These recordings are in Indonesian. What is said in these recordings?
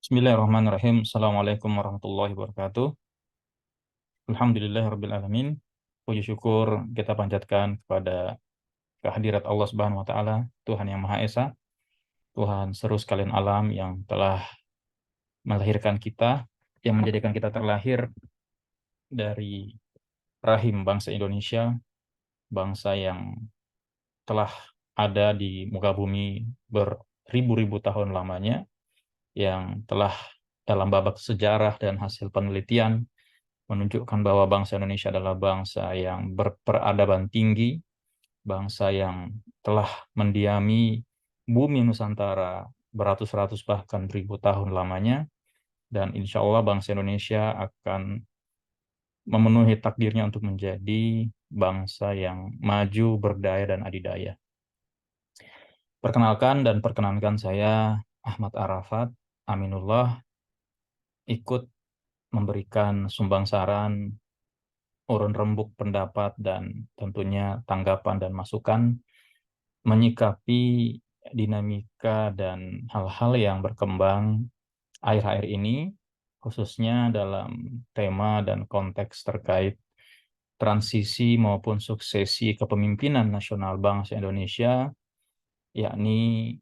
Bismillahirrahmanirrahim. Assalamualaikum warahmatullahi wabarakatuh. Alhamdulillahirrabbilalamin. Puji syukur kita panjatkan kepada kehadirat Allah Subhanahu wa Ta'ala, Tuhan yang Maha Esa, Tuhan seru sekalian alam yang telah melahirkan kita, yang menjadikan kita terlahir dari rahim bangsa Indonesia, bangsa yang telah ada di muka bumi beribu-ribu tahun lamanya, yang telah dalam babak sejarah dan hasil penelitian menunjukkan bahwa bangsa Indonesia adalah bangsa yang berperadaban tinggi, bangsa yang telah mendiami bumi Nusantara beratus-ratus bahkan beribu tahun lamanya, dan insya Allah bangsa Indonesia akan memenuhi takdirnya untuk menjadi bangsa yang maju, berdaya, dan adidaya. Perkenankan saya Ahmad Arafat Aminullah, ikut memberikan sumbang saran, urun rembuk pendapat, dan tentunya tanggapan dan masukan menyikapi dinamika dan hal-hal yang berkembang akhir-akhir ini, khususnya dalam tema dan konteks terkait transisi maupun suksesi kepemimpinan nasional bangsa Indonesia, yakni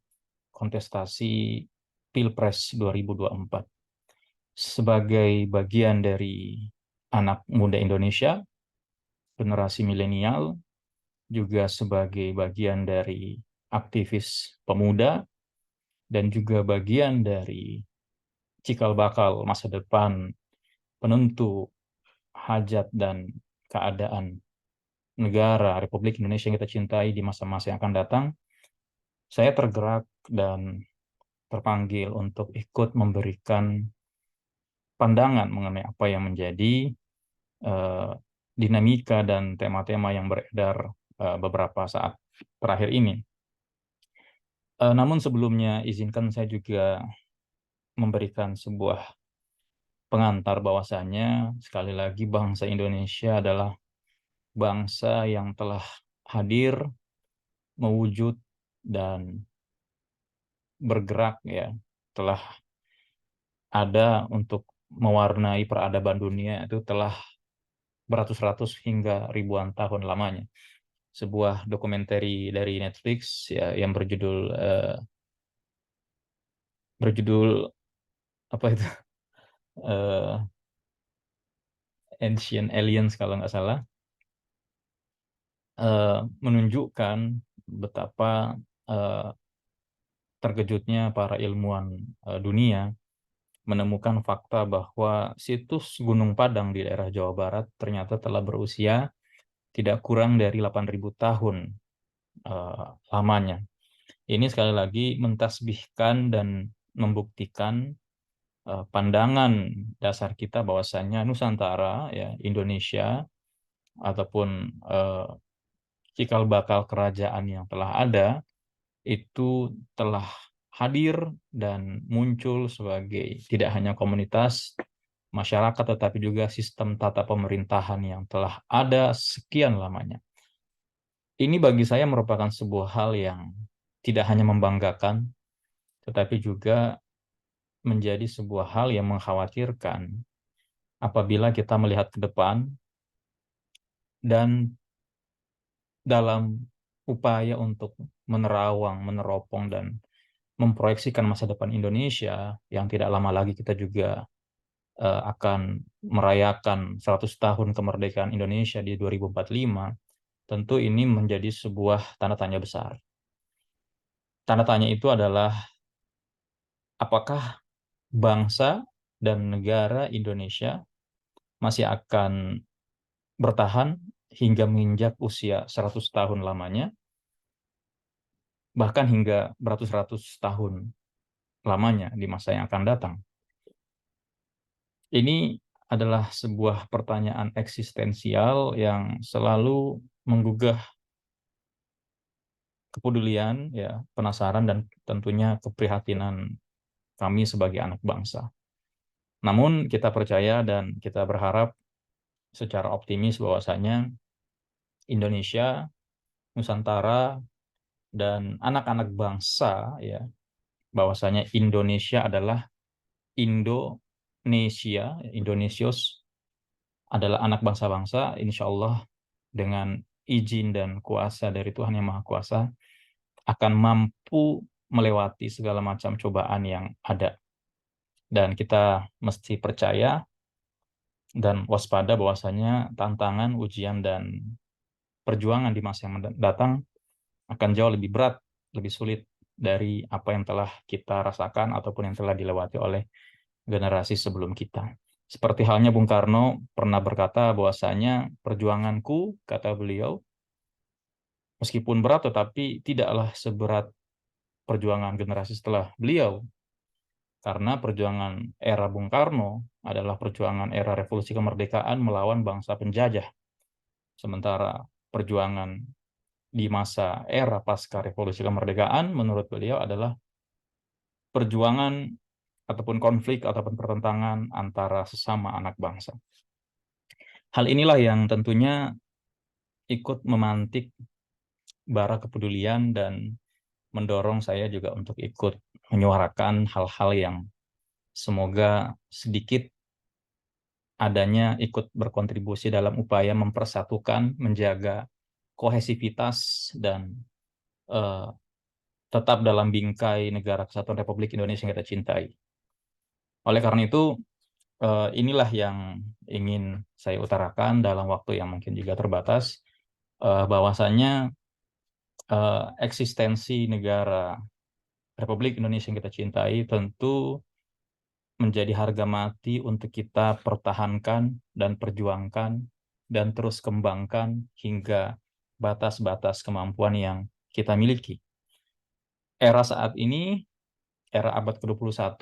kontestasi Pilpres 2024. Sebagai bagian dari anak muda Indonesia, generasi milenial, juga sebagai bagian dari aktivis pemuda, dan juga bagian dari cikal bakal masa depan penentu hajat dan keadaan negara Republik Indonesia yang kita cintai di masa-masa yang akan datang, saya tergerak dan terpanggil untuk ikut memberikan pandangan mengenai apa yang menjadi eh, dinamika dan tema-tema yang beredar beberapa saat terakhir ini. Namun sebelumnya izinkan saya juga memberikan sebuah pengantar bahwasanya sekali lagi bangsa Indonesia adalah bangsa yang telah hadir, mewujud, dan bergerak, ya, telah ada untuk mewarnai peradaban dunia itu telah beratus-ratus hingga ribuan tahun lamanya. Sebuah dokumenter dari Netflix, ya, yang berjudul apa itu, Eh, Ancient Aliens kalau nggak salah, menunjukkan betapa terkejutnya para ilmuwan dunia menemukan fakta bahwa situs Gunung Padang di daerah Jawa Barat ternyata telah berusia tidak kurang dari 8.000 tahun lamanya. Ini sekali lagi mentasbihkan dan membuktikan pandangan dasar kita bahwasanya Nusantara, ya, Indonesia, ataupun cikal bakal kerajaan yang telah ada itu telah hadir dan muncul sebagai tidak hanya komunitas masyarakat tetapi juga sistem tata pemerintahan yang telah ada sekian lamanya. Ini bagi saya merupakan sebuah hal yang tidak hanya membanggakan tetapi juga menjadi sebuah hal yang mengkhawatirkan apabila kita melihat ke depan dan dalam upaya untuk menerawang, meneropong, dan memproyeksikan masa depan Indonesia yang tidak lama lagi kita juga akan merayakan 100 tahun kemerdekaan Indonesia di 2045, tentu ini menjadi sebuah tanda tanya besar. Tanda tanya itu adalah apakah bangsa dan negara Indonesia masih akan bertahan hingga menginjak usia 100 tahun lamanya, bahkan hingga beratus-ratus tahun lamanya di masa yang akan datang. Ini adalah sebuah pertanyaan eksistensial yang selalu menggugah kepedulian, ya, penasaran, dan tentunya keprihatinan kami sebagai anak bangsa. Namun kita percaya dan kita berharap secara optimis bahwasanya Indonesia, Nusantara, dan anak-anak bangsa, ya, bahwasanya Indonesia adalah Indonesios adalah anak bangsa-bangsa, insya Allah dengan izin dan kuasa dari Tuhan Yang Maha Kuasa akan mampu melewati segala macam cobaan yang ada. Dan kita mesti percaya dan waspada bahwasanya tantangan, ujian, dan perjuangan di masa yang datang akan jauh lebih berat, lebih sulit dari apa yang telah kita rasakan ataupun yang telah dilewati oleh generasi sebelum kita. Seperti halnya Bung Karno pernah berkata bahwasanya perjuanganku, kata beliau, meskipun berat tetapi tidaklah seberat perjuangan generasi setelah beliau. Karena perjuangan era Bung Karno adalah perjuangan era revolusi kemerdekaan melawan bangsa penjajah. Sementara perjuangan di masa era pasca revolusi kemerdekaan menurut beliau adalah perjuangan ataupun konflik ataupun pertentangan antara sesama anak bangsa. Hal inilah yang tentunya ikut memantik bara kepedulian dan mendorong saya juga untuk ikut menyuarakan hal-hal yang semoga sedikit adanya ikut berkontribusi dalam upaya mempersatukan, menjaga kohesivitas, dan tetap dalam bingkai negara kesatuan Republik Indonesia yang kita cintai. Oleh karena itu, inilah yang ingin saya utarakan dalam waktu yang mungkin juga terbatas, bahwasanya eksistensi negara Republik Indonesia yang kita cintai tentu menjadi harga mati untuk kita pertahankan dan perjuangkan dan terus kembangkan hingga batas-batas kemampuan yang kita miliki. Era saat ini, era abad ke-21,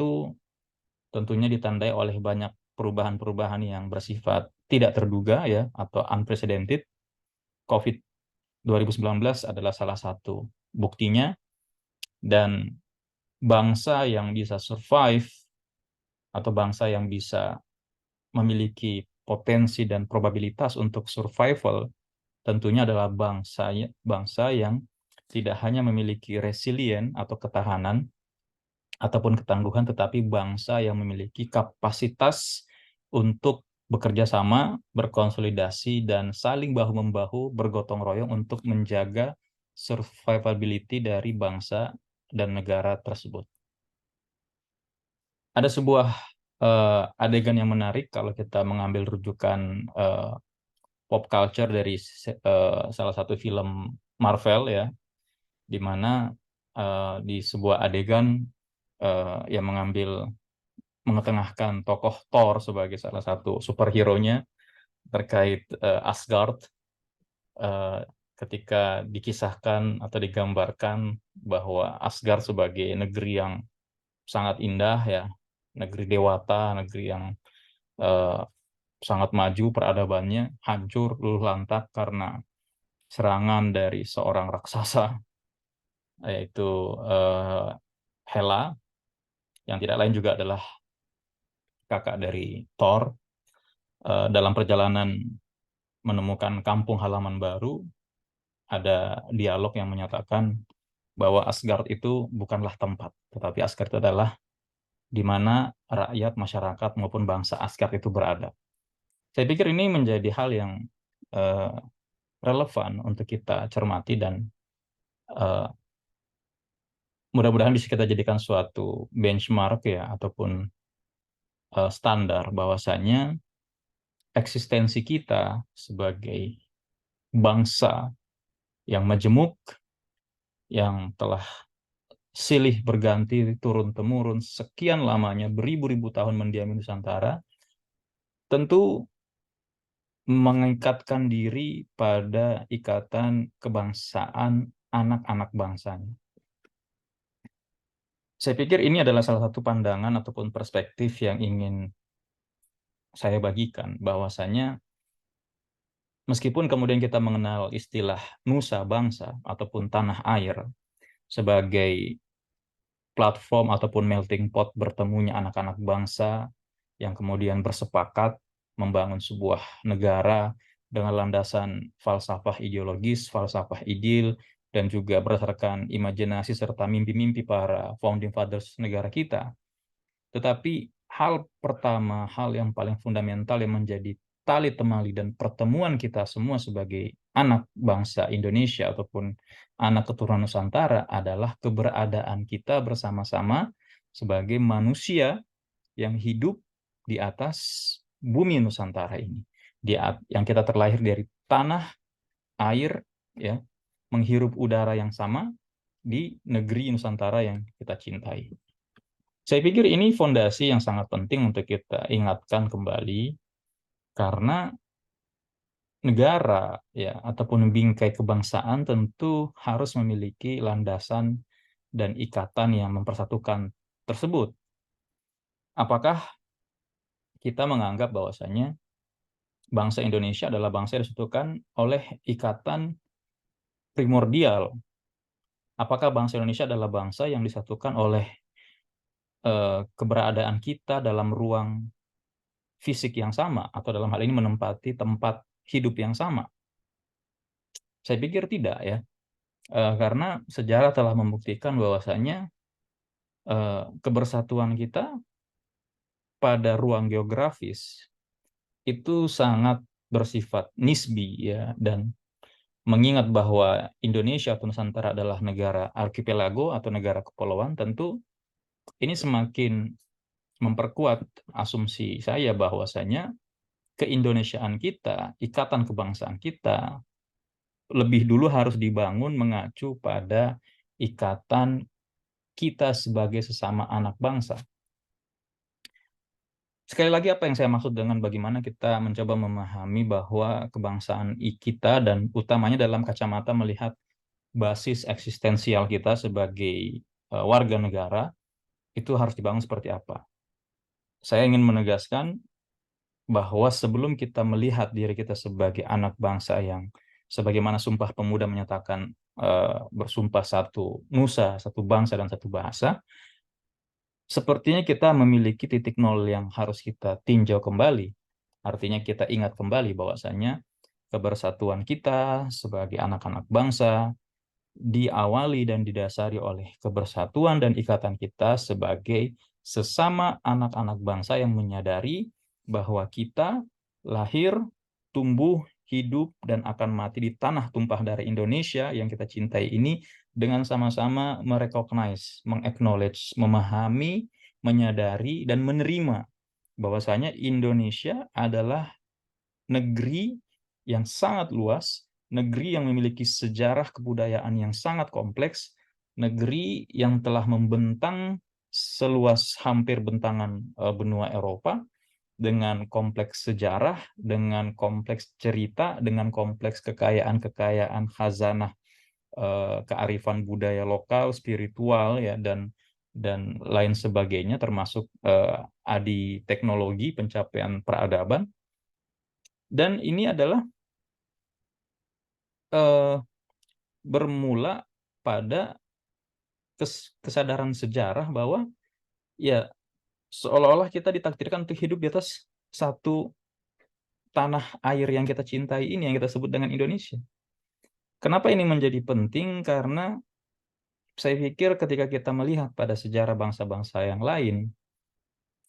tentunya ditandai oleh banyak perubahan-perubahan yang bersifat tidak terduga ya atau unprecedented. COVID 2019 adalah salah satu buktinya, dan bangsa yang bisa survive atau bangsa yang bisa memiliki potensi dan probabilitas untuk survival tentunya adalah bangsa yang tidak hanya memiliki resilient atau ketahanan ataupun ketangguhan, tetapi bangsa yang memiliki kapasitas untuk bekerja sama, berkonsolidasi, dan saling bahu-membahu, bergotong royong untuk menjaga survivability dari bangsa dan negara tersebut. Ada sebuah adegan yang menarik kalau kita mengambil rujukan pop culture dari salah satu film Marvel ya, di mana di sebuah adegan yang mengetengahkan tokoh Thor sebagai salah satu superhero-nya terkait Asgard, ketika dikisahkan atau digambarkan bahwa Asgard sebagai negeri yang sangat indah ya, negeri dewata, negeri yang sangat maju peradabannya, hancur luluh lantak karena serangan dari seorang raksasa yaitu Hela, yang tidak lain juga adalah kakak dari Thor. Dalam perjalanan menemukan kampung halaman baru, ada dialog yang menyatakan bahwa Asgard itu bukanlah tempat, tetapi Asgard itu adalah di mana rakyat, masyarakat, maupun bangsa Asgard itu berada. Saya pikir ini menjadi hal yang relevan untuk kita cermati dan mudah-mudahan bisa kita jadikan suatu benchmark ya ataupun standar bahwasanya eksistensi kita sebagai bangsa yang majemuk, yang telah silih berganti turun-temurun sekian lamanya, beribu-ribu tahun mendiami Nusantara, tentu mengikatkan diri pada ikatan kebangsaan anak-anak bangsanya. Saya pikir ini adalah salah satu pandangan ataupun perspektif yang ingin saya bagikan, bahwasanya meskipun kemudian kita mengenal istilah nusa bangsa ataupun tanah air sebagai platform ataupun melting pot bertemunya anak-anak bangsa yang kemudian bersepakat membangun sebuah negara dengan landasan falsafah ideologis, falsafah ideal, dan juga berdasarkan imajinasi serta mimpi-mimpi para founding fathers negara kita. Tetapi hal pertama, hal yang paling fundamental yang menjadi tali temali dan pertemuan kita semua sebagai anak bangsa Indonesia ataupun anak keturunan Nusantara adalah keberadaan kita bersama-sama sebagai manusia yang hidup di atas bumi Nusantara ini. Yang kita terlahir dari tanah, air, ya, menghirup udara yang sama di negeri Nusantara yang kita cintai. Saya pikir ini fondasi yang sangat penting untuk kita ingatkan kembali, karena negara ya ataupun bingkai kebangsaan tentu harus memiliki landasan dan ikatan yang mempersatukan tersebut. Apakah kita menganggap bahwasanya bangsa Indonesia adalah bangsa yang disatukan oleh ikatan primordial? Apakah bangsa Indonesia adalah bangsa yang disatukan oleh keberadaan kita dalam ruang fisik yang sama, atau dalam hal ini menempati tempat hidup yang sama? Saya pikir tidak ya, karena sejarah telah membuktikan bahwasanya kebersatuan kita pada ruang geografis itu sangat bersifat nisbi ya, dan mengingat bahwa Indonesia atau Nusantara adalah negara arkipelago atau negara kepulauan, tentu ini semakin memperkuat asumsi saya bahwasanya keindonesiaan kita, ikatan kebangsaan kita lebih dulu harus dibangun mengacu pada ikatan kita sebagai sesama anak bangsa. Sekali lagi, apa yang saya maksud dengan bagaimana kita mencoba memahami bahwa kebangsaan kita, dan utamanya dalam kacamata melihat basis eksistensial kita sebagai warga negara, itu harus dibangun seperti apa. Saya ingin menegaskan bahwa sebelum kita melihat diri kita sebagai anak bangsa yang sebagaimana Sumpah Pemuda menyatakan bersumpah satu nusa, satu bangsa, dan satu bahasa, sepertinya kita memiliki titik nol yang harus kita tinjau kembali. Artinya kita ingat kembali bahwasanya kebersatuan kita sebagai anak-anak bangsa diawali dan didasari oleh kebersatuan dan ikatan kita sebagai sesama anak-anak bangsa yang menyadari bahwa kita lahir, tumbuh, hidup, dan akan mati di tanah tumpah darah Indonesia yang kita cintai ini dengan sama-sama merecognize, mengaknowledge, memahami, menyadari, dan menerima bahwasanya Indonesia adalah negeri yang sangat luas, negeri yang memiliki sejarah kebudayaan yang sangat kompleks, negeri yang telah membentang seluas hampir bentangan benua Eropa, dengan kompleks sejarah, dengan kompleks cerita, dengan kompleks kekayaan-kekayaan khazanah kearifan budaya lokal, spiritual ya, dan lain sebagainya, termasuk adi teknologi, pencapaian peradaban. Dan ini adalah bermula pada kesadaran sejarah bahwa ya seolah-olah kita ditakdirkan untuk hidup di atas satu tanah air yang kita cintai ini, yang kita sebut dengan Indonesia. Kenapa ini menjadi penting? Karena saya pikir ketika kita melihat pada sejarah bangsa-bangsa yang lain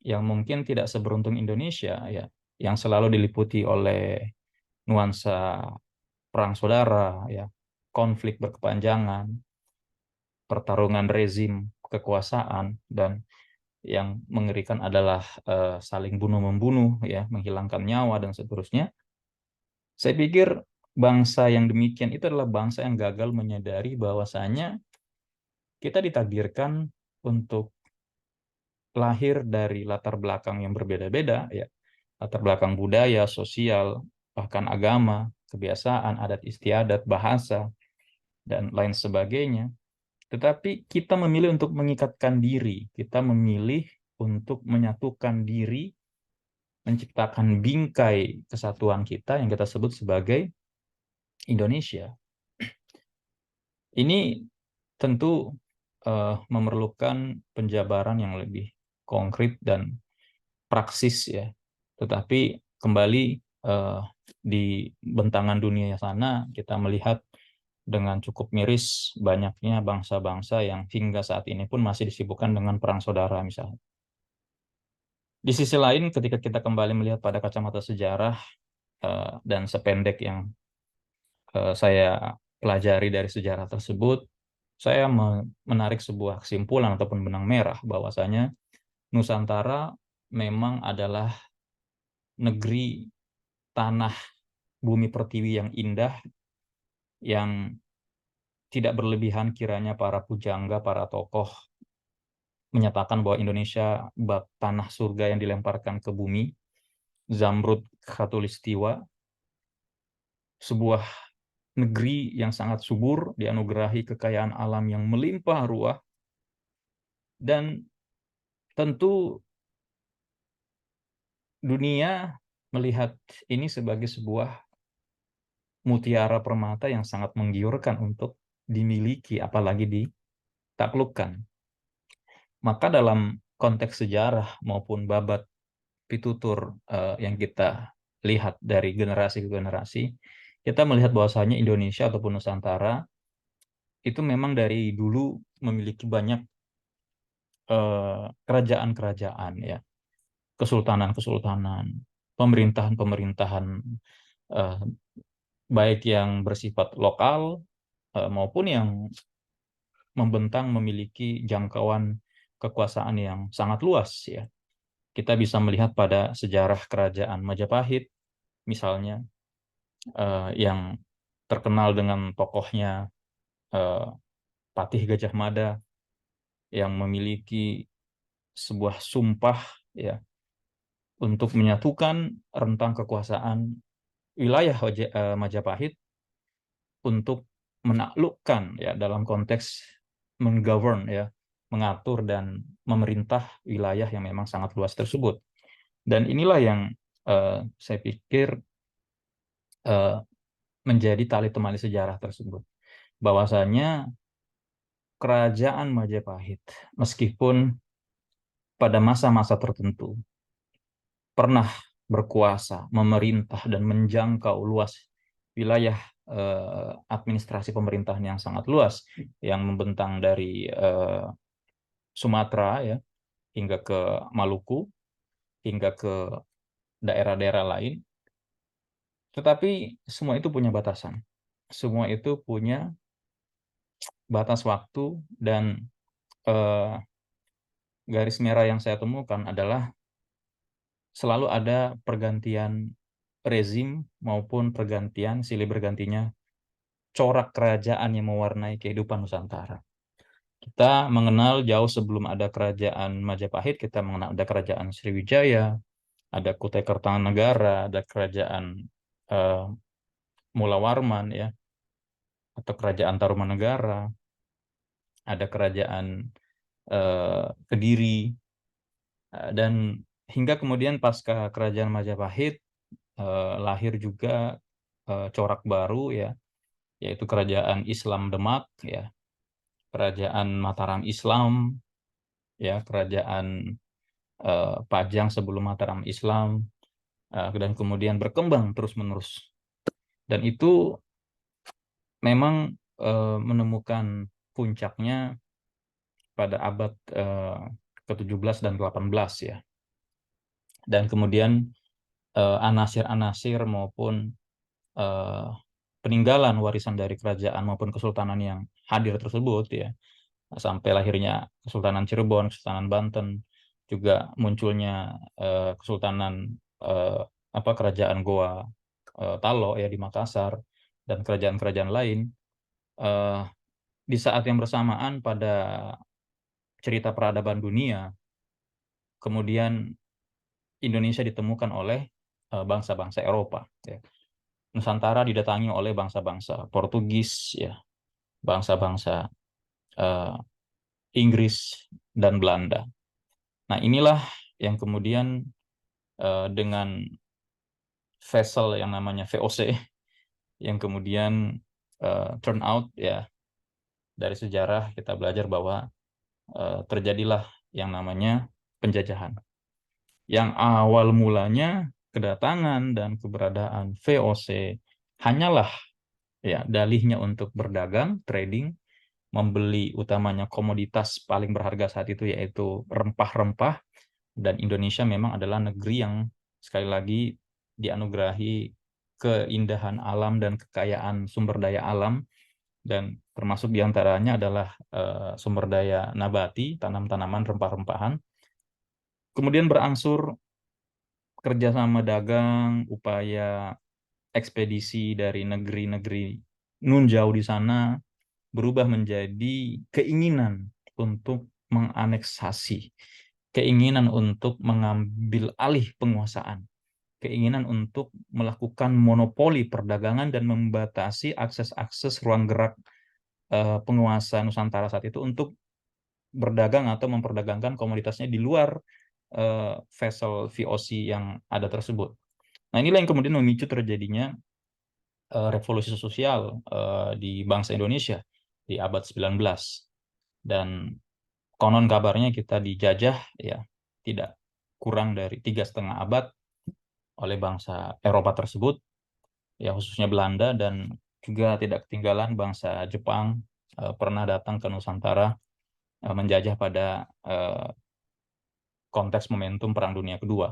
yang mungkin tidak seberuntung Indonesia ya, yang selalu diliputi oleh nuansa perang saudara ya, konflik berkepanjangan, pertarungan rezim kekuasaan, dan yang mengerikan adalah saling bunuh-membunuh ya, menghilangkan nyawa dan seterusnya. Saya pikir bangsa yang demikian itu adalah bangsa yang gagal menyadari bahwasanya kita ditakdirkan untuk lahir dari latar belakang yang berbeda-beda ya, latar belakang budaya, sosial, bahkan agama, kebiasaan, adat istiadat, bahasa, dan lain sebagainya. Tetapi kita memilih untuk mengikatkan diri, kita memilih untuk menyatukan diri, menciptakan bingkai kesatuan kita yang kita sebut sebagai Indonesia. Ini tentu memerlukan penjabaran yang lebih konkret dan praksis ya. Tetapi kembali di bentangan dunia sana kita melihat dengan cukup miris banyaknya bangsa-bangsa yang hingga saat ini pun masih disibukkan dengan perang saudara misalnya. Di sisi lain, ketika kita kembali melihat pada kacamata sejarah dan sependek yang saya pelajari dari sejarah tersebut, saya menarik sebuah kesimpulan ataupun benang merah bahwasanya Nusantara memang adalah negeri tanah bumi pertiwi yang indah, yang tidak berlebihan kiranya para pujangga, para tokoh menyatakan bahwa Indonesia bak tanah surga yang dilemparkan ke bumi, Zamrud Khatulistiwa, sebuah negeri yang sangat subur, dianugerahi kekayaan alam yang melimpah ruah, dan tentu dunia melihat ini sebagai sebuah mutiara permata yang sangat menggiurkan untuk dimiliki, apalagi ditaklukkan. Maka dalam konteks sejarah maupun babat pitutur yang kita lihat dari generasi ke generasi, kita melihat bahwasanya Indonesia ataupun Nusantara itu memang dari dulu memiliki banyak kerajaan-kerajaan, ya, kesultanan-kesultanan, pemerintahan-pemerintahan, baik yang bersifat lokal maupun yang membentang memiliki jangkauan kekuasaan yang sangat luas, ya. Kita bisa melihat pada sejarah kerajaan Majapahit misalnya, yang terkenal dengan tokohnya Patih Gajah Mada yang memiliki sebuah sumpah, ya, untuk menyatukan rentang kekuasaan wilayah Majapahit untuk menaklukkan, ya, dalam konteks menggovern, ya, mengatur dan memerintah wilayah yang memang sangat luas tersebut. Dan inilah yang saya pikir menjadi tali temali sejarah tersebut, bahwasanya kerajaan Majapahit meskipun pada masa-masa tertentu pernah berkuasa, memerintah dan menjangkau luas wilayah administrasi pemerintahan yang sangat luas yang membentang dari Sumatera, ya, hingga ke Maluku, hingga ke daerah-daerah lain. Tetapi semua itu punya batasan. Semua itu punya batas waktu, dan garis merah yang saya temukan adalah selalu ada pergantian rezim maupun pergantian silih bergantinya corak kerajaan yang mewarnai kehidupan Nusantara. Kita mengenal jauh sebelum ada kerajaan Majapahit, kita mengenal ada kerajaan Sriwijaya, ada Kutai Kartanegara, ada kerajaan Mulawarman, ya, atau kerajaan Tarumanegara, ada kerajaan Kediri, dan hingga kemudian pasca kerajaan Majapahit lahir juga corak baru, ya, yaitu kerajaan Islam Demak, ya, kerajaan Mataram Islam, ya, kerajaan Pajang sebelum Mataram Islam, dan kemudian berkembang terus-menerus. Dan itu memang menemukan puncaknya pada abad ke-17 dan 18, ya. Dan kemudian anasir-anasir maupun peninggalan warisan dari kerajaan maupun kesultanan yang hadir tersebut, ya, sampai lahirnya Kesultanan Cirebon, Kesultanan Banten, juga munculnya Kesultanan Kerajaan Goa Talo, ya, di Makassar, dan kerajaan-kerajaan lain. Di saat yang bersamaan pada cerita peradaban dunia, kemudian Indonesia ditemukan oleh bangsa-bangsa Eropa, ya. Nusantara didatangi oleh bangsa-bangsa Portugis, ya, bangsa-bangsa Inggris dan Belanda. Nah, inilah yang kemudian dengan vessel yang namanya VOC, yang kemudian turn out, ya, dari sejarah kita belajar bahwa terjadilah yang namanya penjajahan. Yang awal mulanya kedatangan dan keberadaan VOC hanyalah, ya, dalihnya untuk berdagang, trading, membeli utamanya komoditas paling berharga saat itu, yaitu rempah-rempah, Dan Indonesia memang adalah negeri yang sekali lagi dianugerahi keindahan alam dan kekayaan sumber daya alam, dan termasuk diantaranya adalah sumber daya nabati, tanam-tanaman, rempah-rempahan. Kemudian berangsur kerjasama dagang, upaya ekspedisi dari negeri-negeri nun jauh di sana berubah menjadi keinginan untuk menganeksasi, keinginan untuk mengambil alih penguasaan, keinginan untuk melakukan monopoli perdagangan dan membatasi akses-akses ruang gerak penguasa Nusantara saat itu untuk berdagang atau memperdagangkan komoditasnya di luar vessel VOC yang ada tersebut. Nah, inilah yang kemudian memicu terjadinya revolusi sosial di bangsa Indonesia di abad 19. Dan konon kabarnya kita dijajah ya tidak kurang dari 3,5 abad oleh bangsa Eropa tersebut, ya khususnya Belanda, dan juga tidak ketinggalan bangsa Jepang pernah datang ke Nusantara menjajah pada konteks momentum Perang Dunia Kedua.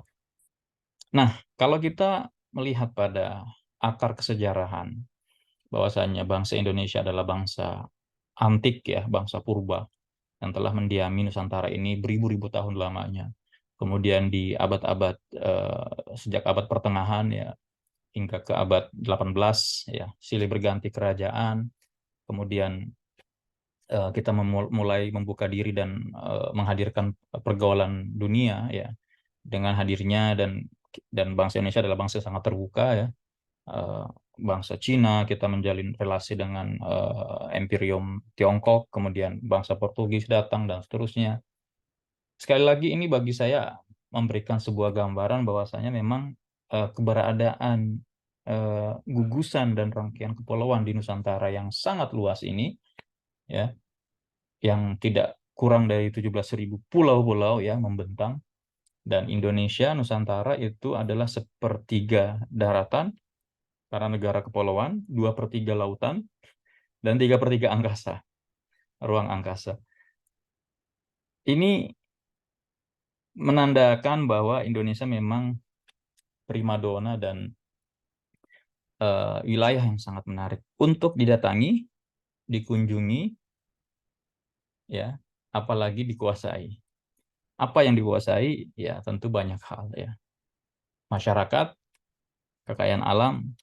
Nah, kalau kita melihat pada akar kesejarahan, bahwasanya bangsa Indonesia adalah bangsa antik ya, bangsa purba yang telah mendiami Nusantara ini beribu-ribu tahun lamanya. Kemudian di abad-abad sejak abad pertengahan ya hingga ke abad 18 ya silih berganti kerajaan. Kemudian kita mulai membuka diri dan menghadirkan pergaulan dunia ya dengan hadirnya, dan bangsa Indonesia adalah bangsa yang sangat terbuka ya. Bangsa Cina, kita menjalin relasi dengan Imperium Tiongkok, kemudian bangsa Portugis datang dan seterusnya. Sekali lagi ini bagi saya memberikan sebuah gambaran bahwasanya memang keberadaan gugusan dan rangkaian kepulauan di Nusantara yang sangat luas ini ya, yang tidak kurang dari 17.000 pulau-pulau ya membentang, dan Indonesia Nusantara itu adalah sepertiga daratan karena negara kepulauan, 2/3 lautan, dan 3/3 angkasa, ruang angkasa. Ini menandakan bahwa Indonesia memang primadona dan wilayah yang sangat menarik untuk didatangi, dikunjungi, ya, apalagi dikuasai. Apa yang dikuasai? Ya, tentu banyak hal ya. Masyarakat, kekayaan alam,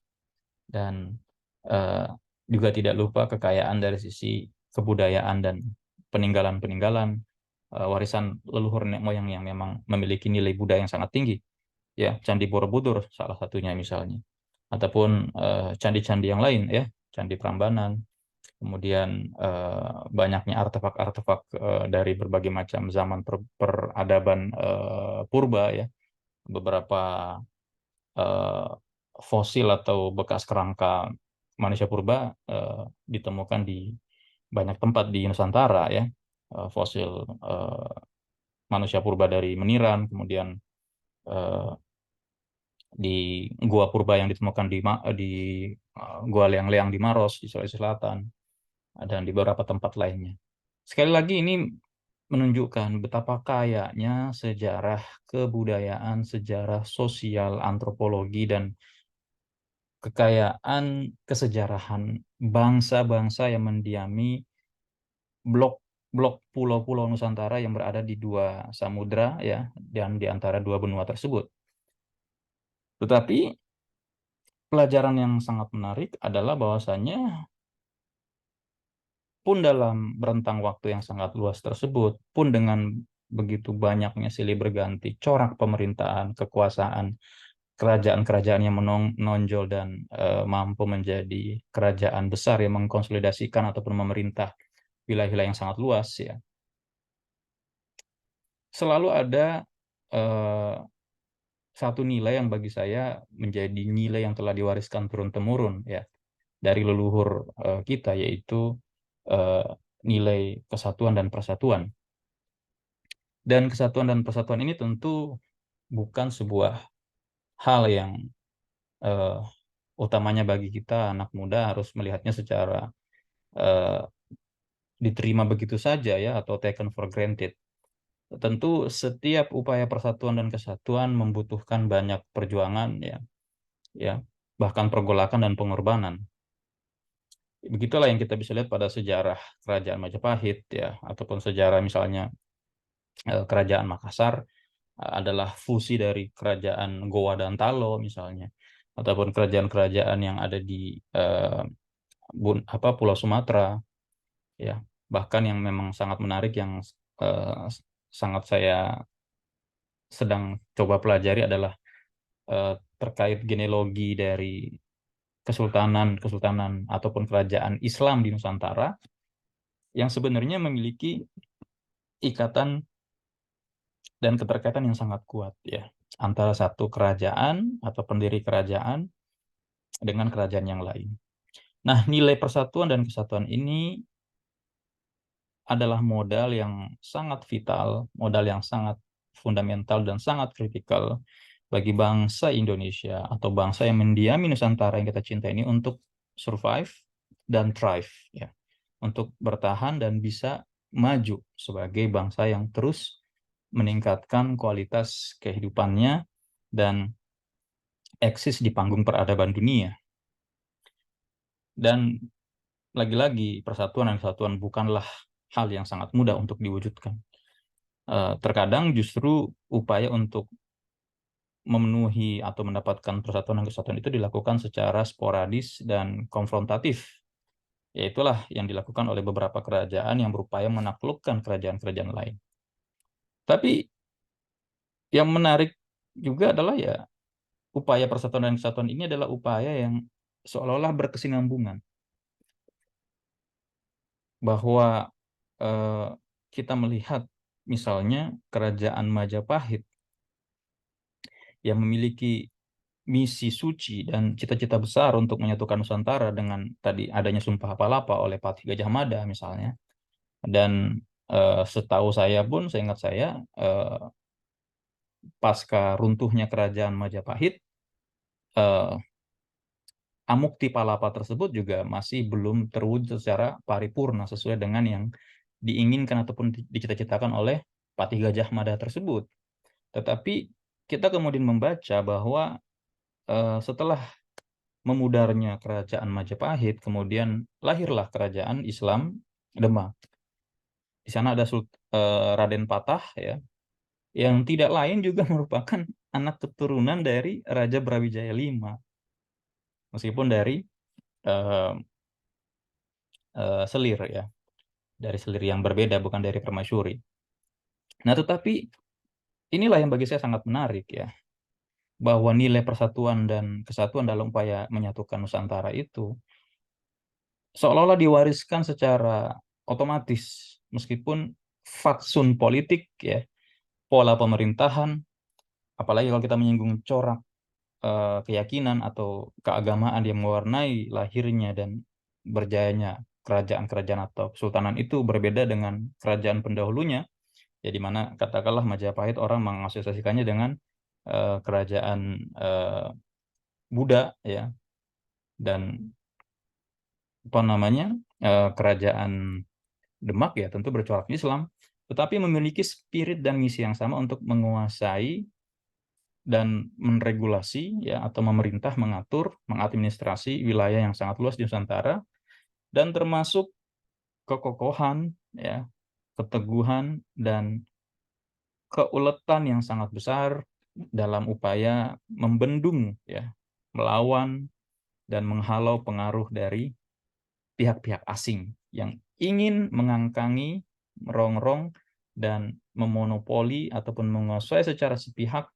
dan uh, juga tidak lupa kekayaan dari sisi kebudayaan dan peninggalan-peninggalan warisan leluhur nenek moyang yang memang memiliki nilai budaya yang sangat tinggi. Ya, Candi Borobudur salah satunya misalnya, ataupun candi-candi yang lain ya, Candi Prambanan. Kemudian banyaknya artefak-artefak dari berbagai macam zaman peradaban purba ya, beberapa eh, fosil atau bekas kerangka manusia purba ditemukan di banyak tempat di Nusantara ya. Fosil manusia purba dari Meniran, kemudian eh, di gua purba yang ditemukan di gua Leang-Leang di Maros di Sulawesi Selatan, dan di beberapa tempat lainnya. Sekali lagi ini menunjukkan betapa kayanya sejarah kebudayaan, sejarah sosial, antropologi, dan kekayaan kesejarahan bangsa-bangsa yang mendiami blok-blok pulau-pulau Nusantara yang berada di dua samudra ya, dan di antara dua benua tersebut. Tetapi pelajaran yang sangat menarik adalah bahwasanya pun dalam rentang waktu yang sangat luas tersebut, pun dengan begitu banyaknya silih berganti corak pemerintahan, kekuasaan, kerajaan-kerajaan yang menonjol dan mampu menjadi kerajaan besar yang mengkonsolidasikan ataupun memerintah wilayah-wilayah yang sangat luas ya. Selalu ada eh, satu nilai yang bagi saya menjadi nilai yang telah diwariskan turun-temurun ya dari leluhur kita, yaitu eh, nilai kesatuan dan persatuan. Dan kesatuan dan persatuan ini tentu bukan sebuah hal yang eh, utamanya bagi kita anak muda harus melihatnya secara eh, diterima begitu saja ya, atau taken for granted. tentu setiap upaya persatuan dan kesatuan membutuhkan banyak perjuangan, ya, bahkan pergolakan dan pengorbanan. Begitulah yang kita bisa lihat pada sejarah Kerajaan Majapahit, ya, ataupun sejarah misalnya Kerajaan Makassar adalah fusi dari Kerajaan Goa dan Talo misalnya, ataupun kerajaan-kerajaan yang ada di Pulau Sumatera, ya. Bahkan yang memang sangat menarik yang eh, sangat saya sedang coba pelajari adalah terkait genealogi dari kesultanan ataupun kerajaan Islam di Nusantara yang sebenarnya memiliki ikatan dan keterkaitan yang sangat kuat, ya, antara satu kerajaan atau pendiri kerajaan dengan kerajaan yang lain. Nah, nilai persatuan dan kesatuan ini adalah modal yang sangat vital, modal yang sangat fundamental dan sangat kritikal bagi bangsa Indonesia atau bangsa yang mendiami Nusantara yang kita cinta ini untuk survive dan thrive, ya, untuk bertahan dan bisa maju sebagai bangsa yang terus meningkatkan kualitas kehidupannya dan eksis di panggung peradaban dunia. Dan lagi-lagi persatuan dan kesatuan bukanlah hal yang sangat mudah untuk diwujudkan. Terkadang justru upaya untuk memenuhi atau mendapatkan persatuan dan kesatuan itu dilakukan secara sporadis dan konfrontatif. Yaitulah yang dilakukan oleh beberapa kerajaan yang berupaya menaklukkan kerajaan-kerajaan lain. Tapi yang menarik juga adalah, ya, upaya persatuan dan kesatuan ini adalah upaya yang seolah-olah berkesinambungan. Bahwa eh, kita melihat misalnya Kerajaan Majapahit yang memiliki misi suci dan cita-cita besar untuk menyatukan Nusantara dengan tadi adanya Sumpah Palapa oleh Patih Gajah Mada misalnya. Dan setahu saya pun, seingat saya, pasca runtuhnya Kerajaan Majapahit, eh, Amukti Palapa tersebut juga masih belum terwujud secara paripurna sesuai dengan yang diinginkan ataupun dicita-citakan oleh Patih Gajah Mada tersebut. Tetapi kita kemudian membaca bahwa setelah memudarnya Kerajaan Majapahit, kemudian lahirlah Kerajaan Islam Demak. Di sana ada Raden Patah, ya, yang tidak lain juga merupakan anak keturunan dari Raja Brawijaya V, meskipun dari uh, selir, ya, dari selir yang berbeda, bukan dari permaisuri. Nah, tetapi inilah yang bagi saya sangat menarik, ya, bahwa nilai persatuan dan kesatuan dalam upaya menyatukan Nusantara itu seolah-olah diwariskan secara otomatis, meskipun fatsun politik, ya, pola pemerintahan, apalagi kalau kita menyinggung corak keyakinan atau keagamaan yang mewarnai lahirnya dan berjayanya kerajaan-kerajaan atau kesultanan itu berbeda dengan kerajaan pendahulunya, ya, di mana katakanlah Majapahit orang mengasosiasikannya dengan kerajaan Buddha, ya, dan apa namanya kerajaan Demak, ya, tentu bercorak Islam, tetapi memiliki spirit dan misi yang sama untuk menguasai dan meregulasi, ya, atau memerintah, mengatur, mengadministrasi wilayah yang sangat luas di Nusantara, dan termasuk kekokohan, ya, keteguhan dan keuletan yang sangat besar dalam upaya membendung, ya, melawan dan menghalau pengaruh dari pihak-pihak asing yang ingin mengangkangi, merongrong, dan memonopoli ataupun menguasai secara sepihak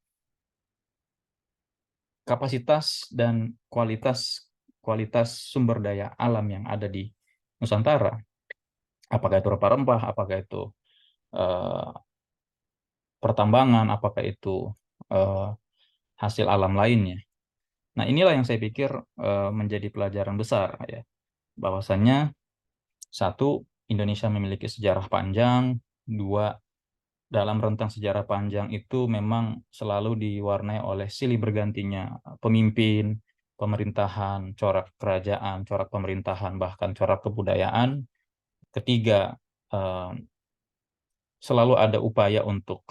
kapasitas dan kualitas sumber daya alam yang ada di Nusantara. Apakah itu rempah-rempah, apakah itu eh, pertambangan, apakah itu eh, hasil alam lainnya. Nah, inilah yang saya pikir menjadi pelajaran besar, ya, bahwasannya satu, Indonesia memiliki sejarah panjang, dua, dalam rentang sejarah panjang itu memang selalu diwarnai oleh silih bergantinya pemimpin, pemerintahan, corak kerajaan, corak pemerintahan, bahkan corak kebudayaan. Ketiga, eh, selalu ada upaya untuk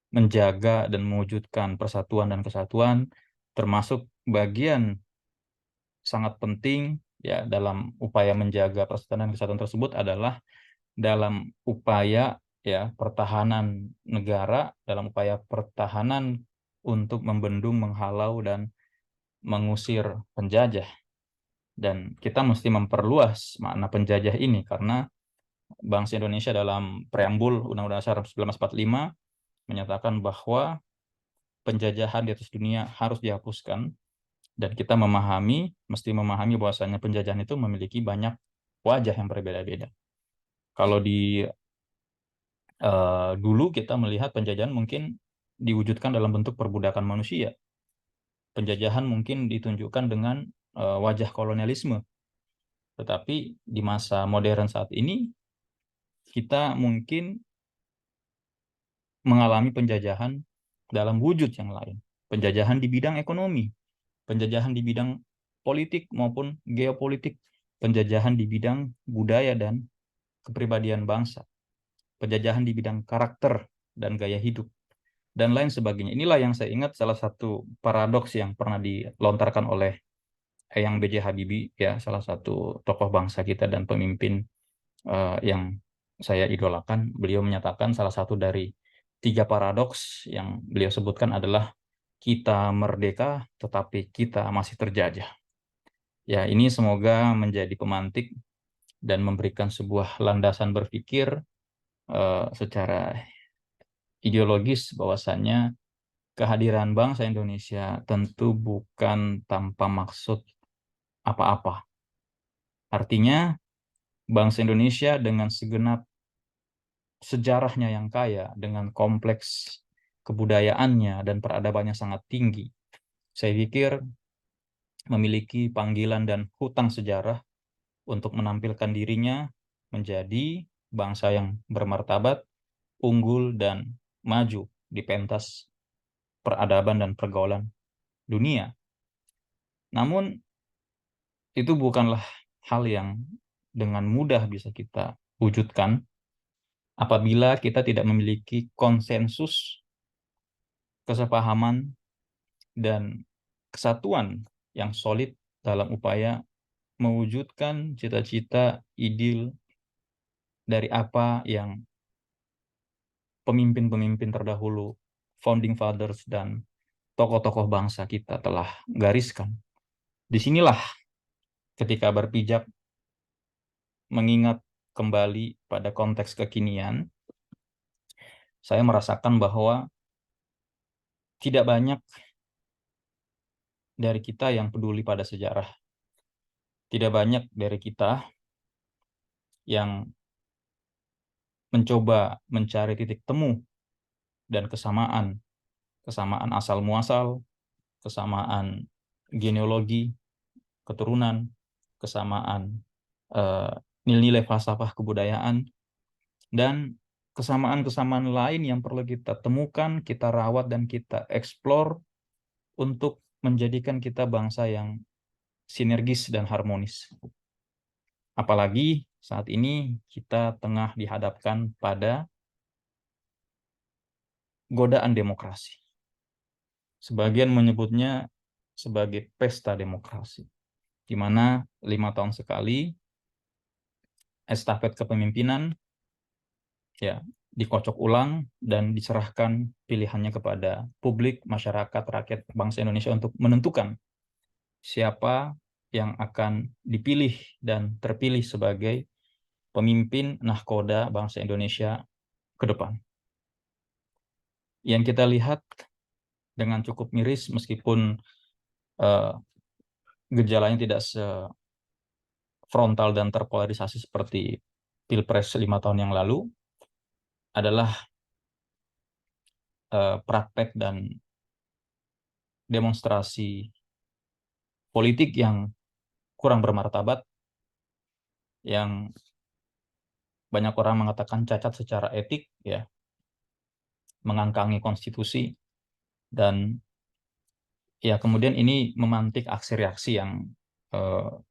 menjaga dan mewujudkan persatuan dan kesatuan, termasuk bagian sangat penting ya dalam upaya menjaga persatuan dan kesatuan tersebut adalah dalam upaya ya pertahanan negara, dalam upaya pertahanan untuk membendung, menghalau dan mengusir penjajah. Dan kita mesti memperluas makna penjajah ini karena bangsa Indonesia dalam preambul Undang-Undang Dasar 1945 menyatakan bahwa penjajahan di atas dunia harus dihapuskan, dan kita mesti memahami bahwasanya penjajahan itu memiliki banyak wajah yang berbeda-beda. Kalau di dulu kita melihat penjajahan mungkin diwujudkan dalam bentuk perbudakan manusia. Penjajahan mungkin ditunjukkan dengan wajah kolonialisme. Tetapi di masa modern saat ini kita mungkin mengalami penjajahan dalam wujud yang lain. Penjajahan di bidang ekonomi, penjajahan di bidang politik maupun geopolitik, penjajahan di bidang budaya dan kepribadian bangsa, penjajahan di bidang karakter dan gaya hidup, dan lain sebagainya. Inilah yang saya ingat salah satu paradoks yang pernah dilontarkan oleh Eyang B.J. Habibie, ya salah satu tokoh bangsa kita dan pemimpin yang saya idolakan. Beliau menyatakan salah satu dari 3 paradoks yang beliau sebutkan adalah kita merdeka tetapi kita masih terjajah. Ya, ini semoga menjadi pemantik dan memberikan sebuah landasan berpikir secara ideologis bahwasannya kehadiran bangsa Indonesia tentu bukan tanpa maksud apa-apa. Artinya, bangsa Indonesia dengan segenap sejarahnya yang kaya, dengan kompleks kebudayaannya dan peradabannya sangat tinggi, saya pikir memiliki panggilan dan hutang sejarah untuk menampilkan dirinya menjadi bangsa yang bermartabat, unggul, dan maju di pentas peradaban dan pergaulan dunia. Namun, itu bukanlah hal yang dengan mudah bisa kita wujudkan apabila kita tidak memiliki konsensus, kesepahaman, dan kesatuan yang solid dalam upaya mewujudkan cita-cita ideal dari apa yang pemimpin-pemimpin terdahulu, founding fathers, dan tokoh-tokoh bangsa kita telah gariskan. Disinilah ketika berpijak mengingat kembali pada konteks kekinian, saya merasakan bahwa tidak banyak dari kita yang peduli pada sejarah. Tidak banyak dari kita yang mencoba mencari titik temu dan kesamaan asal muasal, kesamaan genealogi, keturunan, kesamaan nilai-nilai falsafah kebudayaan, dan kesamaan-kesamaan lain yang perlu kita temukan, kita rawat, dan kita eksplor untuk menjadikan kita bangsa yang sinergis dan harmonis. Apalagi saat ini kita tengah dihadapkan pada godaan demokrasi. Sebagian menyebutnya sebagai pesta demokrasi, di mana 5 tahun sekali estafet kepemimpinan ya dikocok ulang dan diserahkan pilihannya kepada publik, masyarakat, rakyat bangsa Indonesia untuk menentukan siapa yang akan dipilih dan terpilih sebagai pemimpin nahkoda bangsa Indonesia ke depan. Yang kita lihat dengan cukup miris meskipun gejalanya tidak sefrontal dan terpolarisasi seperti Pilpres 5 tahun yang lalu, adalah praktek dan demonstrasi politik yang kurang bermartabat, yang banyak orang mengatakan cacat secara etik, ya, mengangkangi konstitusi, dan ya kemudian ini memantik aksi reaksi yang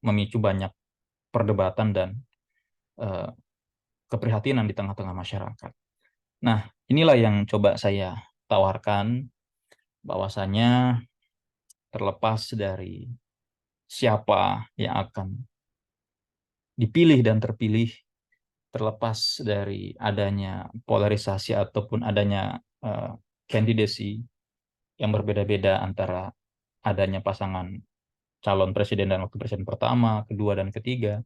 memicu banyak perdebatan dan keprihatinan di tengah-tengah masyarakat. Nah, inilah yang coba saya tawarkan, bahwasanya terlepas dari siapa yang akan dipilih dan terpilih, terlepas dari adanya polarisasi ataupun adanya kandidasi yang berbeda-beda antara adanya pasangan calon presiden dan wakil presiden pertama, kedua, dan ketiga,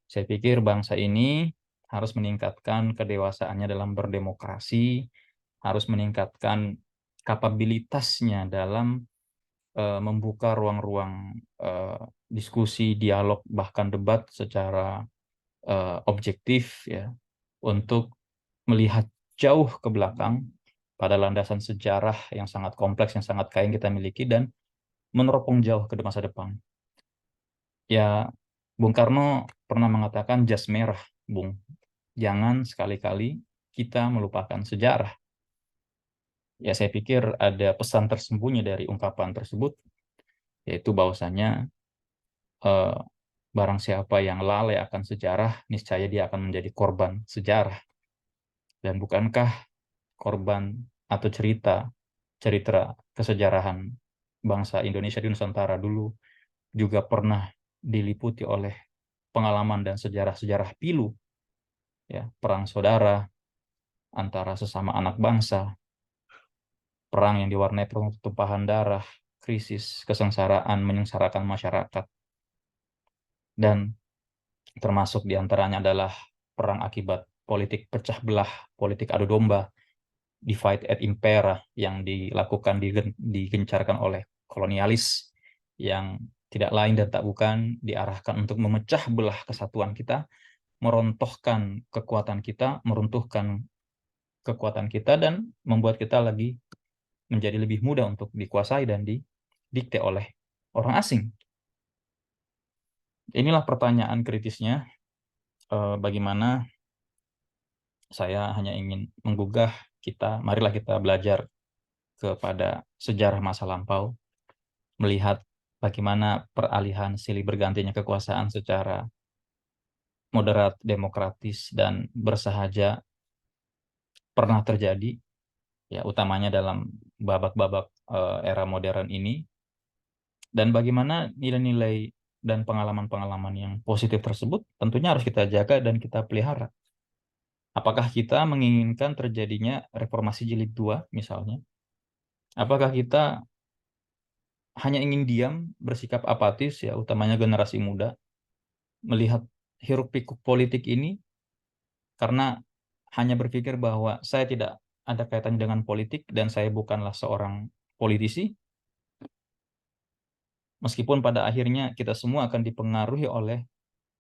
saya pikir bangsa ini harus meningkatkan kedewasaannya dalam berdemokrasi, harus meningkatkan kapabilitasnya dalam membuka ruang-ruang diskusi, dialog, bahkan debat secara objektif, ya, untuk melihat jauh ke belakang pada landasan sejarah yang sangat kompleks, yang sangat kaya yang kita miliki, dan meneropong jauh ke masa depan. Ya, Bung Karno pernah mengatakan jas merah, Bung. Jangan sekali-kali kita melupakan sejarah. Ya, saya pikir ada pesan tersembunyi dari ungkapan tersebut, yaitu bahwasanya eh, barang siapa yang lalai akan sejarah, niscaya dia akan menjadi korban sejarah. Dan bukankah korban atau cerita kesejarahan bangsa Indonesia di Nusantara dulu juga pernah diliputi oleh pengalaman dan sejarah-sejarah pilu, ya, perang saudara antara sesama anak bangsa, perang yang diwarnai pertumpahan darah, krisis, kesengsaraan, menyengsarakan masyarakat, dan termasuk diantaranya adalah perang akibat politik pecah belah, politik adu domba, divide et impera, yang dilakukan, digencarkan oleh kolonialis, yang tidak lain dan tak bukan diarahkan untuk memecah belah kesatuan kita, merontohkan kekuatan kita, meruntuhkan kekuatan kita, dan membuat kita lagi menjadi lebih mudah untuk dikuasai dan didikte oleh orang asing. Inilah pertanyaan kritisnya. Bagaimana saya hanya ingin menggugah kita, marilah kita belajar kepada sejarah masa lampau, melihat bagaimana peralihan silih bergantinya kekuasaan secara moderat, demokratis, dan bersahaja pernah terjadi, ya, utamanya dalam babak-babak era modern ini, dan bagaimana nilai-nilai dan pengalaman-pengalaman yang positif tersebut tentunya harus kita jaga dan kita pelihara. Apakah kita menginginkan terjadinya reformasi jilid 2 misalnya? Apakah kita hanya ingin diam, bersikap apatis, ya, utamanya generasi muda, melihat hiruk-pikuk politik ini karena hanya berpikir bahwa saya tidak ada kaitannya dengan politik dan saya bukanlah seorang politisi, meskipun pada akhirnya kita semua akan dipengaruhi oleh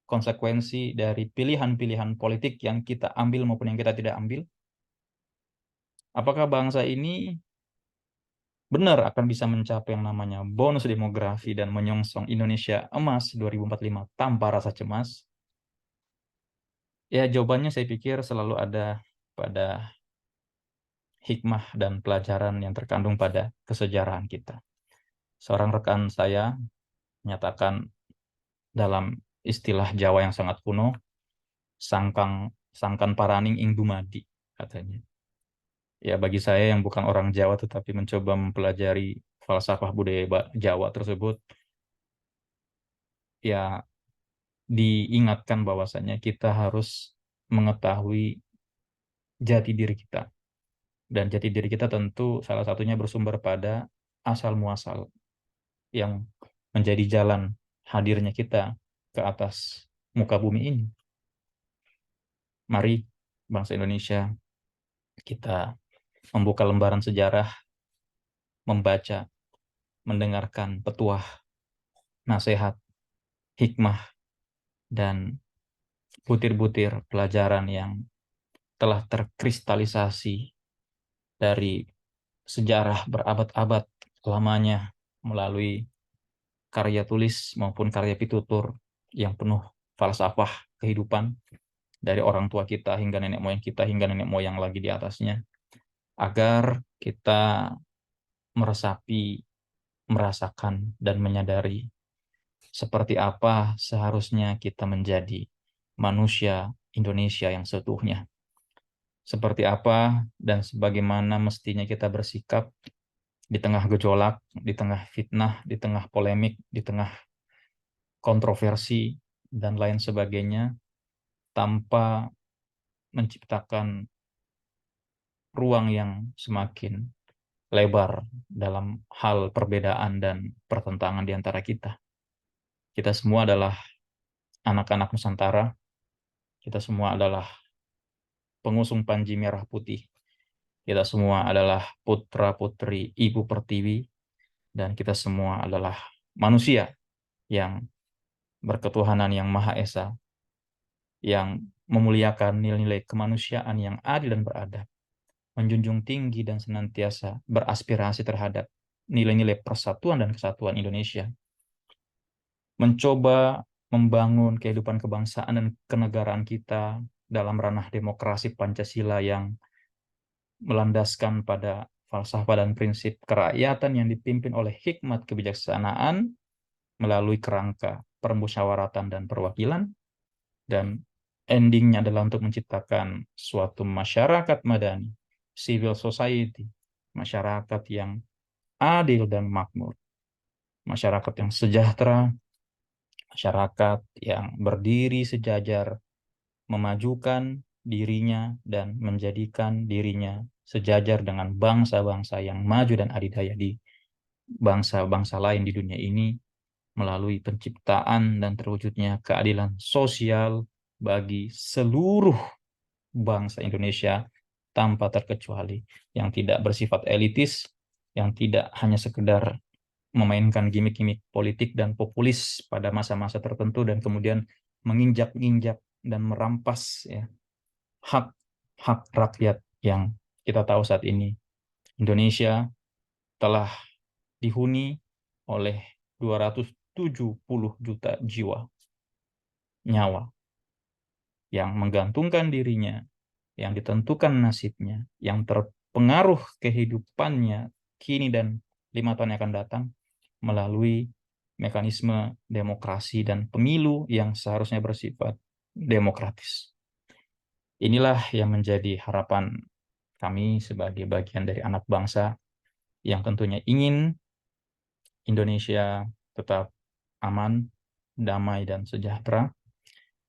konsekuensi dari pilihan-pilihan politik yang kita ambil maupun yang kita tidak ambil. Apakah bangsa ini benar akan bisa mencapai yang namanya bonus demografi dan menyongsong Indonesia Emas 2045 tanpa rasa cemas? Ya, jawabannya saya pikir selalu ada pada hikmah dan pelajaran yang terkandung pada kesejarahan kita. Seorang rekan saya menyatakan dalam istilah Jawa yang sangat kuno, sangkang sangkan paraning ing dumadi, katanya. Ya, bagi saya yang bukan orang Jawa tetapi mencoba mempelajari falsafah budaya Jawa tersebut, ya, diingatkan bahwasanya kita harus mengetahui jati diri kita. Dan jati diri kita tentu salah satunya bersumber pada asal muasal yang menjadi jalan hadirnya kita ke atas muka bumi ini. Mari bangsa Indonesia, kita membuka lembaran sejarah, membaca, mendengarkan petuah, nasihat, hikmah, dan butir-butir pelajaran yang telah terkristalisasi dari sejarah berabad-abad lamanya melalui karya tulis maupun karya pitutur yang penuh falsafah kehidupan dari orang tua kita hingga nenek moyang kita hingga nenek moyang lagi di atasnya, agar kita meresapi, merasakan, dan menyadari seperti apa seharusnya kita menjadi manusia Indonesia yang seutuhnya. seperti apa dan sebagaimana mestinya kita bersikap di tengah gejolak, di tengah fitnah, di tengah polemik, di tengah kontroversi, dan lain sebagainya, tanpa menciptakan ruang yang semakin lebar dalam hal perbedaan dan pertentangan di antara kita. Kita semua adalah anak-anak Nusantara, kita semua adalah pengusung Panji Merah Putih, kita semua adalah putra-putri Ibu Pertiwi, dan kita semua adalah manusia yang berketuhanan yang Maha Esa, yang memuliakan nilai-nilai kemanusiaan yang adil dan beradab, menjunjung tinggi dan senantiasa beraspirasi terhadap nilai-nilai persatuan dan kesatuan Indonesia, mencoba membangun kehidupan kebangsaan dan kenegaraan kita dalam ranah demokrasi Pancasila yang melandaskan pada falsafah dan prinsip kerakyatan yang dipimpin oleh hikmat kebijaksanaan melalui kerangka permusyawaratan dan perwakilan, dan endingnya adalah untuk menciptakan suatu masyarakat madani, civil society, masyarakat yang adil dan makmur, masyarakat yang sejahtera, masyarakat yang berdiri sejajar, memajukan dirinya dan menjadikan dirinya sejajar dengan bangsa-bangsa yang maju dan adidaya di bangsa-bangsa lain di dunia ini melalui penciptaan dan terwujudnya keadilan sosial bagi seluruh bangsa Indonesia tanpa terkecuali, yang tidak bersifat elitis, yang tidak hanya sekedar memainkan gimmick-gimmick politik dan populis pada masa-masa tertentu dan kemudian menginjak-injak dan merampas ya, hak-hak rakyat yang kita tahu saat ini. Indonesia telah dihuni oleh 270 juta jiwa nyawa yang menggantungkan dirinya, yang ditentukan nasibnya, yang terpengaruh kehidupannya kini dan 5 tahun yang akan datang melalui mekanisme demokrasi dan pemilu yang seharusnya bersifat demokratis. Inilah yang menjadi harapan kami sebagai bagian dari anak bangsa yang tentunya ingin Indonesia tetap aman, damai, dan sejahtera,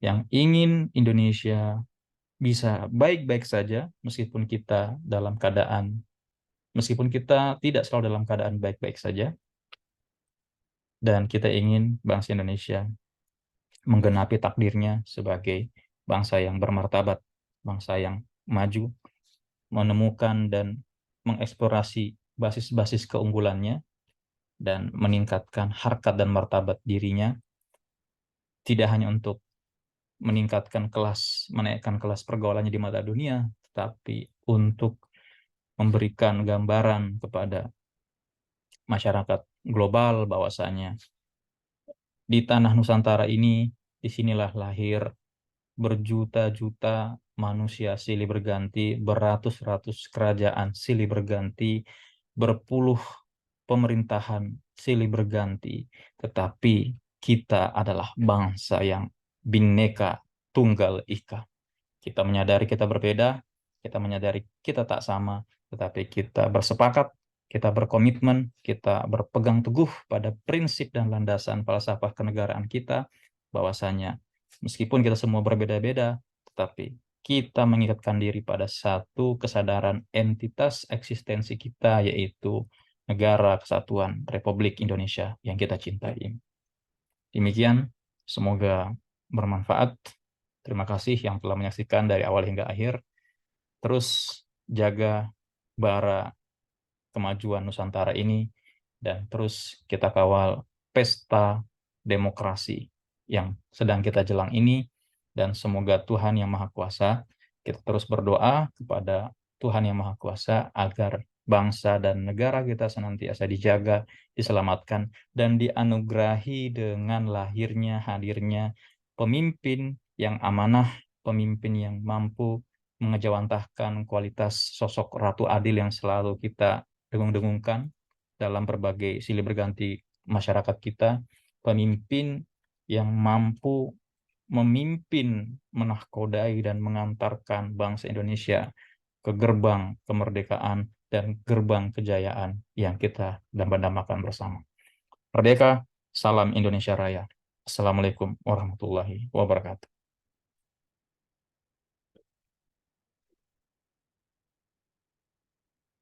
yang ingin Indonesia bisa baik-baik saja meskipun kita tidak selalu dalam keadaan baik-baik saja, dan kita ingin bangsa Indonesia menggenapi takdirnya sebagai bangsa yang bermartabat, bangsa yang maju, menemukan dan mengeksplorasi basis-basis keunggulannya, dan meningkatkan harkat dan martabat dirinya, tidak hanya untuk menaikkan kelas pergaulannya di mata dunia, tetapi untuk memberikan gambaran kepada masyarakat global bahwasanya di tanah Nusantara ini, disinilah lahir berjuta-juta manusia silih berganti, beratus-ratus kerajaan silih berganti, berpuluh pemerintahan silih berganti, tetapi kita adalah bangsa yang Bhinneka Tunggal Ika. Kita menyadari kita berbeda, kita menyadari kita tak sama, tetapi kita bersepakat, kita berkomitmen, kita berpegang teguh pada prinsip dan landasan falsafah kenegaraan kita, bahwasanya meskipun kita semua berbeda-beda, tetapi kita mengikatkan diri pada satu kesadaran entitas eksistensi kita, yaitu Negara Kesatuan Republik Indonesia yang kita cintai. Demikian, semoga bermanfaat. Terima kasih yang telah menyaksikan dari awal hingga akhir. Terus jaga bara kemajuan Nusantara ini, dan terus kita kawal pesta demokrasi yang sedang kita jelang ini, dan semoga Tuhan Yang Maha Kuasa, kita terus berdoa kepada Tuhan Yang Maha Kuasa agar bangsa dan negara kita senantiasa dijaga, diselamatkan, dan dianugerahi dengan hadirnya pemimpin yang amanah, pemimpin yang mampu mengejawantahkan kualitas sosok Ratu Adil yang selalu kita dengung-dengungkan dalam berbagai silih berganti masyarakat kita, pemimpin yang mampu memimpin, menahkodai, dan mengantarkan bangsa Indonesia ke gerbang kemerdekaan dan gerbang kejayaan yang kita dambakan bersama. Merdeka, salam Indonesia Raya. Assalamualaikum warahmatullahi wabarakatuh.